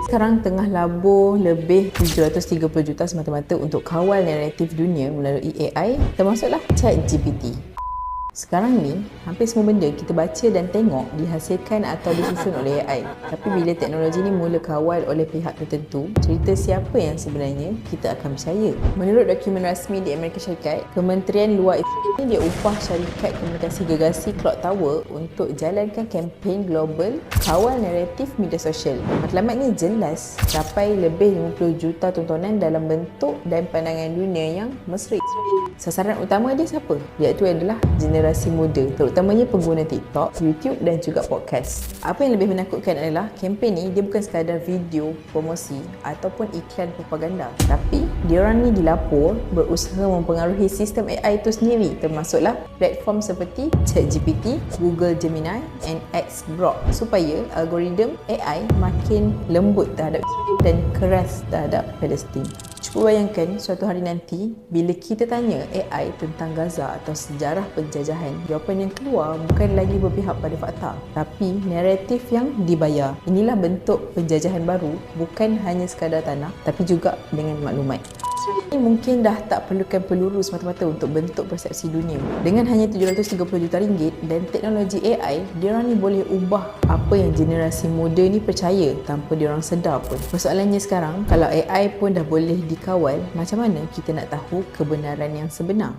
Sekarang tengah labur lebih 730 juta semata-mata untuk kawal naratif dunia melalui AI, termasuklah ChatGPT. Sekarang ni, hampir semua benda kita baca dan tengok dihasilkan atau disusun oleh AI. Tapi bila teknologi ni mula kawal oleh pihak tertentu, cerita siapa yang sebenarnya kita akan percaya? Menurut dokumen rasmi di Amerika Syarikat, Kementerian Luar ini dia upah syarikat komunikasi gergasi Clock Tower untuk jalankan kempen global kawal naratif media sosial. Matlamatnya jelas, capai lebih 50 juta tontonan dalam bentuk dan pandangan dunia yang mesra. Sasaran utama dia siapa? Iaitu adalah generasi muda, terutamanya pengguna TikTok, YouTube dan juga podcast. Apa yang lebih menakutkan adalah kempen ni dia bukan sekadar video promosi ataupun iklan propaganda, tapi diorang ni dilapor berusaha mempengaruhi sistem AI itu sendiri, termasuklah platform seperti ChatGPT, Google Gemini and X Grok, supaya algoritma AI makin lembut terhadap dan keras terhadap Palestin. Cuba bayangkan suatu hari nanti bila kita tanya AI tentang Gaza atau sejarah penjajahan, jawapan yang keluar bukan lagi berpihak pada fakta, tapi naratif yang dibayar. Inilah bentuk penjajahan baru, bukan hanya sekadar tanah, tapi juga dengan maklumat. Ini mungkin dah tak perlukan peluru semata-mata untuk bentuk persepsi dunia. Dengan hanya 730 juta ringgit dan teknologi AI, diorang ni boleh ubah apa yang generasi muda ni percaya tanpa diorang sedar pun. Persoalannya sekarang, kalau AI pun dah boleh dikawal, macam mana kita nak tahu kebenaran yang sebenar?